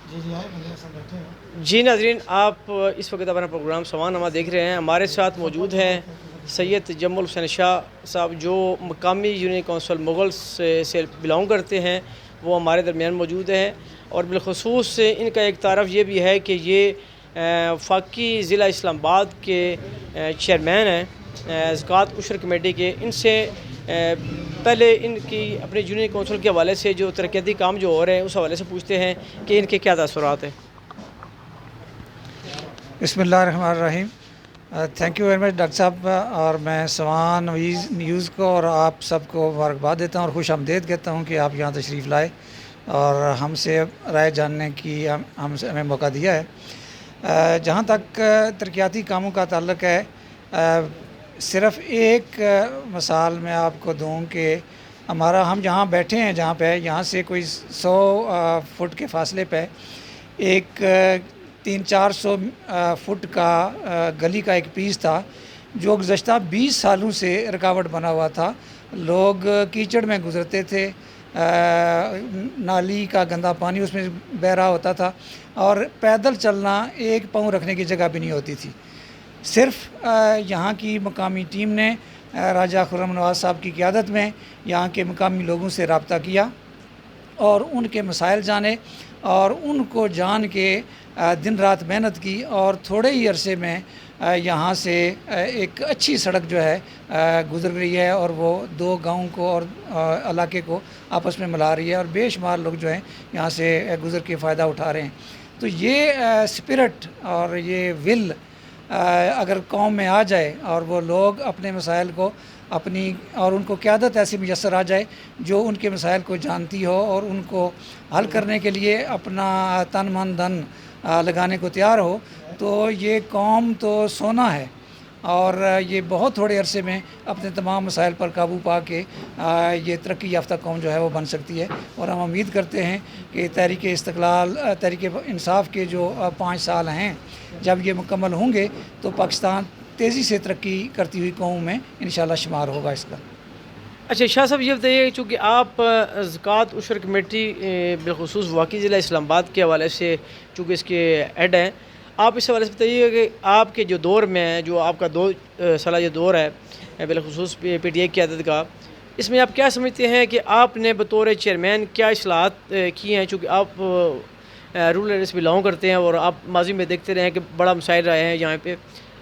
जी, जी, आए भैया सब बैठे हैं। जी नाज़रीन, आप इस वक्त अपना प्रोग्राम सवालनामा देख रहे हैं। हमारे साथ मौजूद हैं सैयद तजम्मुल हुसैन शाह साहब, जो मकामी यूनियन कौंसिल मुग़ल से बिलोंग करते हैं। वो हमारे दरमियान मौजूद हैं और बिलखसूस इनका एक तारफ़ ये भी है कि ये फ़ाकी ज़िला इस्लामाबाद के चेयरमैन हैं ज़कात उशर कमेटी के। इनसे पहले इनकी अपने यूनियन कौंसिल के हवाले से जो तरक्याती काम जो हो रहे हैं उस हवाले से पूछते हैं कि इनके क्या तासुरात हैं। बिस्मिल्लाहिर्रहमानिर्रहीम। Thank you very much doctor साहब, और मैं सवान न्यूज़ को और आप सबको मुबारकबाद देता हूँ और खुश आमदीद कहता हूँ कि आप यहाँ तशरीफ़ लाए और हमसे राय जानने की हमसे हमें मौका दिया है। जहाँ तक तरक्याती कामों का ताल्लुक़ है, सिर्फ़ एक मिसाल मैं आपको दूँ कि हम जहाँ बैठे हैं, जहाँ पे यहाँ से कोई 100 फुट के फासले पे एक 300-400 फुट का गली का एक पीस था जो गुज़श्ता 20 सालों से रुकावट बना हुआ था। लोग कीचड़ में गुज़रते थे, नाली का गंदा पानी उसमें बह रहा होता था और पैदल चलना एक पाँव रखने की जगह भी नहीं होती थी। सिर्फ यहाँ की मकामी टीम ने राजा खुर्रम नवाज़ साहब की क़ियादत में यहाँ के मकामी लोगों से रब्ता किया और उनके मसाइल जाने और उनको जान के दिन रात मेहनत की और थोड़े ही अरसे में यहाँ से एक अच्छी सड़क जो है गुज़र रही है और वो दो गाँव को और इलाके को आपस में मिला रही है और बेशुमार लोग जो हैं यहाँ से गुज़र के फ़ायदा उठा रहे हैं। तो ये स्पिरिट और ये विल अगर कौम में आ जाए और वो लोग अपने मसाइल को अपनी और उनको क़यादत ऐसी मैसर आ जाए जो उनके मसाइल को जानती हो और उनको हल करने के लिए अपना तन मन धन लगाने को तैयार हो, तो ये कौम तो सोना है और ये बहुत थोड़े अरसे में अपने तमाम मसाइल पर काबू पा के ये तरक्की याफ्ता कौम जो है वो बन सकती है। और हम उम्मीद करते हैं कि तहरीक इस्तक़लाल तहरीक इंसाफ के जो 5 साल हैं, जब ये मुकम्मल होंगे तो पाकिस्तान तेज़ी से तरक्की करती हुई कौम में इंशाअल्लाह शुमार होगा इसका। अच्छा शाह साहब, ये बताइए, चूँकि आप ज़कात उशर कमेटी बिलखुसूस वाक़ई ज़िला इस्लामाबाद के हवाले से चूँकि इसके हेड हैं, आप इस हवाले से बताइए कि आपके जो दौर में जो आपका 2 साला जो दौर है बिलखुसूस PTI की क़यादत का, इसमें आप क्या समझते हैं कि आपने बतौर चेयरमैन क्या इस्लाहात की हैं? चूँकि आप रूरल एरिया से बिलोंग करते हैं और आप माजी में देखते रहे हैं कि बड़ा मसाइल रहे हैं यहाँ पे।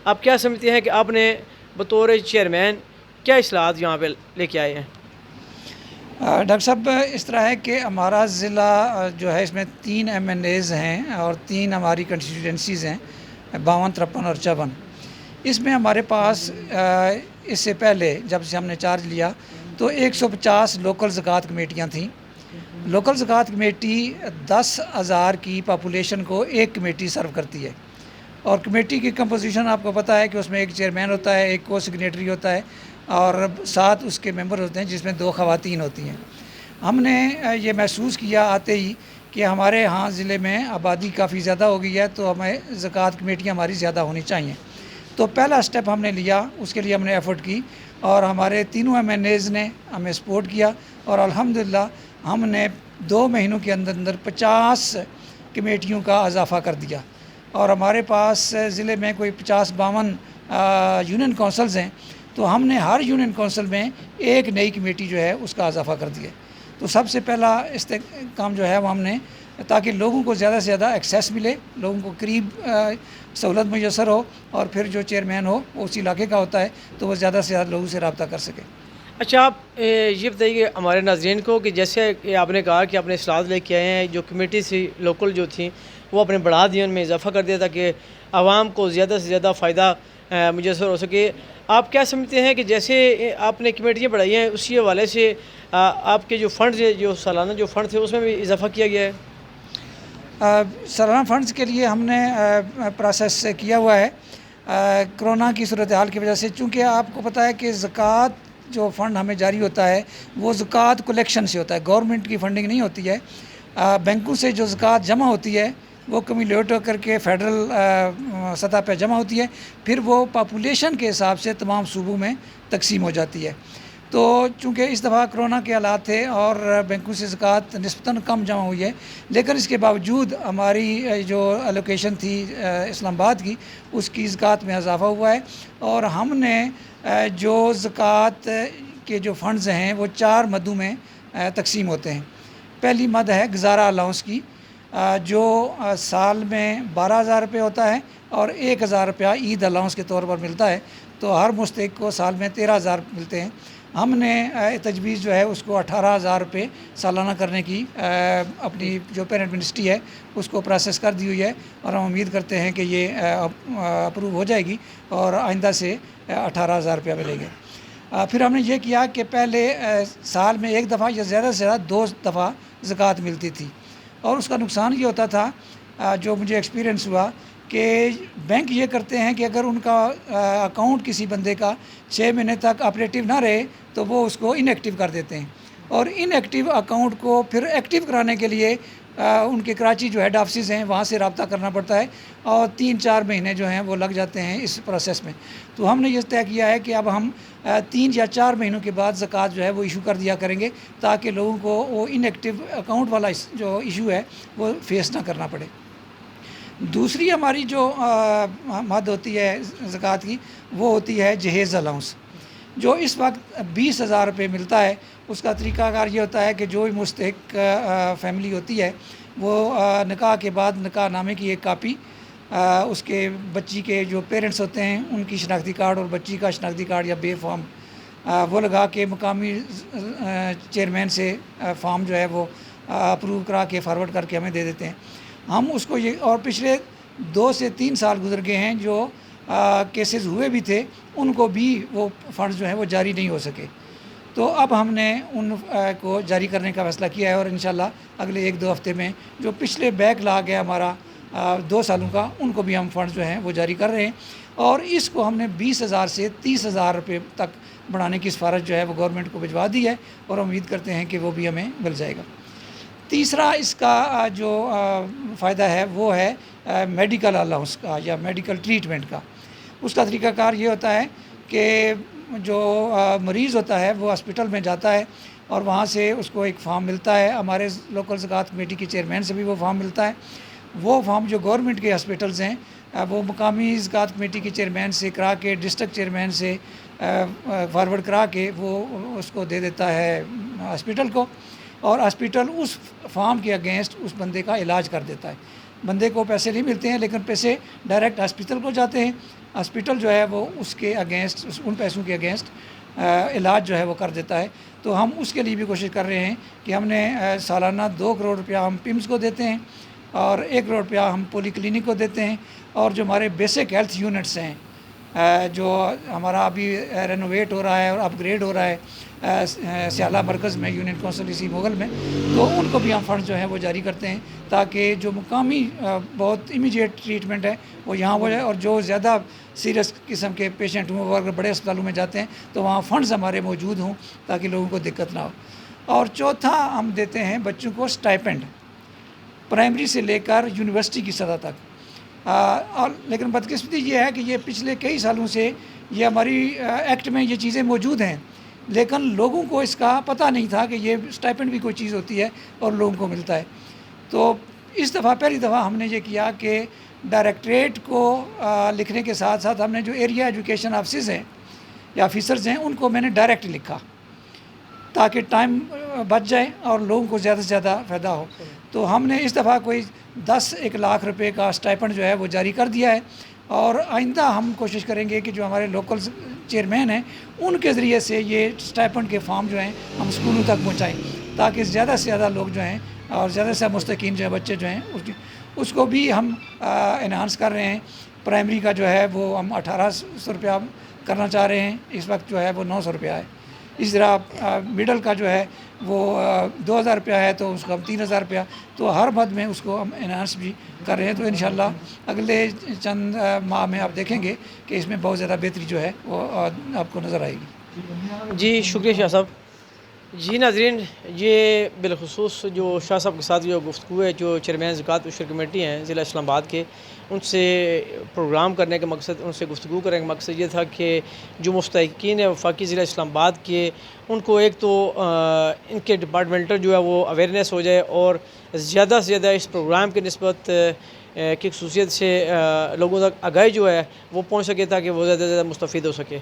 आप क्या समझते हैं कि आपने बतौर चेयरमैन क्या इस्लाहात यहाँ पे लेके आए हैं? डॉक्टर साहब, इस तरह है कि हमारा ज़िला जो है इसमें 3 MNAs हैं और 3 हमारी कंस्टिट्यूंसीज़ हैं, 52, 53 और 54। इसमें हमारे पास इससे पहले जब से हमने चार्ज लिया तो 150 लोकल ज़कात कमेटियाँ थीं। लोकल ज़कात कमेटी 10,000 की पॉपुलेशन को एक कमेटी सर्व करती है और कमेटी की कंपोजिशन आपको पता है कि उसमें एक चेयरमैन होता है, एक को सेक्रेटरी होता है और 7 उसके मेंबर होते हैं जिसमें 2 ख़वातीन होती हैं। हमने ये महसूस किया आते ही कि हमारे यहाँ ज़िले में आबादी काफ़ी ज़्यादा हो गई है, तो हमें ज़कात कमेटियाँ हमारी ज़्यादा होनी चाहिए। तो पहला स्टेप हमने लिया, उसके लिए हमने एफ़र्ट की और हमारे तीनों MNAs ने हमें सपोर्ट किया और अल्हम्दुलिल्लाह हमने 2 महीनों के अंदर अंदर 50 कमेटियों का इजाफ़ा कर दिया और हमारे पास ज़िले में कोई 50-52 यूनियन कौंसल्स हैं, तो हमने हर यूनियन कौंसिल में एक नई कमेटी जो है उसका इजाफ़ा कर दिया। तो सबसे पहला काम जो है वो हमने, ताकि लोगों को ज़्यादा से ज़्यादा एक्सेस मिले, लोगों को करीब सहूलत मैसर हो और फिर जो चेयरमैन हो वो उस इलाके का होता है तो वो ज़्यादा से ज़्यादा लोगों से रब्ता कर सके। अच्छा, आप ये बताइए हमारे नाज़रीन को कि जैसे कि आपने कहा कि आपने इस्लाहात लेके आए हैं, जो कमेटी थी लोकल जो थी वो आपने बढ़ा दी, उनमें इजाफ़ा कर दिया ताकि आवाम को ज़्यादा से ज़्यादा फ़ायदा मुयसर हो सके। आप क्या समझते हैं कि जैसे आपने कमेटियाँ बढ़ाई हैं उसी हवाले से आपके जो फ़ंड्स जो सालाना जो फ़ंड थे उसमें भी इजाफ़ा किया गया है? सालाना फ़ंड्स के लिए हमने प्रोसेस किया हुआ है कोरोना की सूरत हाल की वजह से, चूँकि आपको पता है कि ज़कात जो फ़ंड हमें जारी होता है वो ज़कात कलेक्शन से होता है, गवर्नमेंट की फ़ंडिंग नहीं होती है। बैंकों से जो ज़कात जमा होती है वो कम्युलेट होकर के फ़ेडरल सतह पे जमा होती है, फिर वो पॉपुलेशन के हिसाब से तमाम सूबों में तकसीम हो जाती है। तो चूँकि इस दफ़ा कोरोना के हालात थे और बैंकों से ज़कात निस्बतन कम जमा हुई है, लेकिन इसके बावजूद हमारी जो एलोकेशन थी इस्लामाबाद की, उसकी ज़कात में इजाफ़ा हुआ है। और हमने जो ज़कात के जो फ़ंड्स हैं वो 4 मदों में तकसीम होते हैं। पहली मद है गुज़ारा अलाउंस की, जो साल में 12,000 रुपये होता है और 1,000 रुपया ईद अलाउंस के तौर पर मिलता है, तो हर मुस्तहिक को साल में 13,000 मिलते हैं। हमने तजवीज़ जो है उसको 18,000 रुपये सालाना करने की अपनी जो पेरेंट मिनिस्ट्री है उसको प्रोसेस कर दी हुई है, और हम उम्मीद करते हैं कि ये अप्रूव हो जाएगी और आइंदा से 18,000 रुपया मिलेंगे। फिर हमने ये किया कि पहले साल में एक दफ़ा या ज़्यादा से ज़्यादा 2 दफ़ा ज़कात मिलती थी, और उसका नुकसान ये होता था, जो मुझे एक्सपीरियंस हुआ, कि बैंक ये करते हैं कि अगर उनका अकाउंट किसी बंदे का 6 महीने तक ऑपरेटिव ना रहे तो वो उसको इनएक्टिव कर देते हैं, और इनएक्टिव अकाउंट को फिर एक्टिव कराने के लिए उनके कराची जो हेड ऑफिस हैं वहाँ से रब्ता करना पड़ता है, और 3-4 महीने जो हैं वो लग जाते हैं इस प्रोसेस में। तो हमने ये तय किया है कि अब हम 3 या 4 महीनों के बाद ज़कात जो है वो इशू कर दिया करेंगे, ताकि लोगों को वो इनएक्टिव अकाउंट वाला जो इशू है वो फेस ना करना पड़े। दूसरी हमारी जो मद होती है ज़कात की, वो होती है जहेज़ अलाउंस, जो इस वक्त 20,000 रुपये मिलता है। उसका तरीक़ाकार ये होता है कि जो भी मुस्तहिक फ़ैमिली होती है वो निकाह के बाद निकाह नामे की एक कापी उसके बच्ची के जो पेरेंट्स होते हैं उनकी शनाख्ती कार्ड और बच्ची का शनाख्ती कार्ड या बे फॉर्म वो लगा के मुकामी चेयरमैन से फॉर्म जो है वो अप्रूव करा के फॉरवर्ड करके हमें दे देते हैं। हम उसको ये, और पिछले 2 से 3 साल गुजर गए हैं जो केसेस हुए भी थे, उनको भी वो फ़ंड्स जो हैं वो जारी नहीं हो सके। तो अब हमने उन को जारी करने का फ़ैसला किया है, और इंशाल्लाह अगले 1-2 हफ़्ते में जो पिछले बैकलॉग है हमारा 2 सालों का, उनको भी हम फ़ंड्स जो हैं वो जारी कर रहे हैं, और इसको हमने 20,000 से 30,000 रुपये तक बढ़ाने की सिफारिश जो है वो गवर्नमेंट को भिजवा दी है, और उम्मीद करते हैं कि वो भी हमें मिल जाएगा। तीसरा इसका जो फ़ायदा है वो है मेडिकल अलाउंस का या मेडिकल ट्रीटमेंट का। उसका तरीक़ाकार ये होता है कि जो मरीज़ होता है वो हॉस्पिटल में जाता है, और वहाँ से उसको एक फ़ॉर्म मिलता है, हमारे लोकल ज़कात कमेटी के चेयरमैन से भी वो फ़ॉर्म मिलता है। वो फ़ॉर्म जो गवर्नमेंट के हॉस्पिटल्स हैं वो मुकामी ज़कात कमेटी के चेयरमैन से करा के, डिस्ट्रिक्ट चेयरमैन से फॉरवर्ड करा के वो उसको दे देता है हॉस्पिटल को, और हॉस्पिटल उस फॉर्म के अगेंस्ट उस बंदे का इलाज कर देता है। बंदे को पैसे नहीं मिलते हैं, लेकिन पैसे डायरेक्ट हॉस्पिटल को जाते हैं। हॉस्पिटल जो है वो उसके अगेंस्ट, उन पैसों के अगेंस्ट इलाज जो है वो कर देता है। तो हम उसके लिए भी कोशिश कर रहे हैं कि हमने सालाना 2 करोड़ रुपया हम पिम्स को देते हैं, और 1 करोड़ रुपया हम पोली क्लिनिक को देते हैं, और जो हमारे बेसिक हेल्थ यूनिट्स हैं जो हमारा अभी रेनोवेट हो रहा है और अपग्रेड हो रहा है स्याला मरकज़ में, यूनियन काउंसिल इसी मुगल में, तो उनको भी हम फंड जो हैं वो जारी करते हैं, ताकि जो मुकामी बहुत इमीडिएट ट्रीटमेंट है वो यहाँ हो जाए, और जो ज़्यादा सीरियस किस्म के पेशेंट हों वो अगर बड़े अस्पतालों में जाते हैं तो वहाँ फ़ंड्स हमारे मौजूद हों, ताकि लोगों को दिक्कत ना हो। और चौथा, हम देते हैं बच्चों को स्टाइपेंड, प्राइमरी से लेकर यूनिवर्सिटी की सतह तक। और लेकिन बदकिस्मती ये है कि ये पिछले कई सालों से ये हमारी एक्ट में ये चीज़ें मौजूद हैं, लेकिन लोगों को इसका पता नहीं था कि ये स्टाइपेंड भी कोई चीज़ होती है और लोगों को मिलता है। तो इस दफ़ा पहली दफ़ा हमने ये किया कि डायरेक्टरेट को लिखने के साथ साथ हमने जो एरिया एजुकेशन ऑफिसर्स हैं या ऑफिसर्स हैं उनको मैंने डायरेक्ट लिखा, ताकि टाइम बच जाए और लोगों को ज़्यादा से ज़्यादा फ़ायदा हो। तो हमने इस दफ़ा कोई 10-1 लाख रुपए का स्टाइपेंड जो है वो जारी कर दिया है, और आइंदा हम कोशिश करेंगे कि जो हमारे लोकल चेयरमैन हैं उनके ज़रिए से ये स्टाइपेंड के फॉर्म जो हैं हम स्कूलों तक पहुँचाएँ, ताकि ज़्यादा से ज़्यादा लोग जो हैं और ज़्यादा से मुस्तकीन जो है बच्चे जो हैं उसको भी हम इन्हांस कर रहे हैं। प्राइमरी का जो है वो हम 1800 रुपया करना चाह रहे हैं, इस वक्त जो है वो 900 रुपया है। इस तरह मिडल का जो है वो 2000 रुपया है, तो उसको हम 3000 रुपया, तो हर मद में उसको हम इन्हांस भी कर रहे हैं। तो इंशाल्लाह अगले चंद माह में आप देखेंगे कि इसमें बहुत ज़्यादा बेहतरी जो है वो आपको नज़र आएगी। जी शुक्रिया शाह साहब। जी नाज़रीन, ये बिलखुसूस जो शाह साहब के साथ जो गुफ्तगू है, जो चेयरमैन ज़कात उशर कमेटी हैं ज़िला इस्लामाबाद के, उनसे प्रोग्राम करने का मकसद, उनसे गुफ्तगू करने का मकसद ये था कि जो मुस्तहिक़ीन है वफाकी ज़िला इस्लामाबाद के, उनको एक तो इनके डिपार्टमेंटल जो है वो अवेयरनेस हो जाए और ज़्यादा से ज़्यादा इस प्रोग्राम की निस्बत की खसूसियत से लोगों तक आगाही जो है वो पहुँच सके ताकि वो ज़्यादा से ज़्यादा मुस्तफ़ीद हो सके।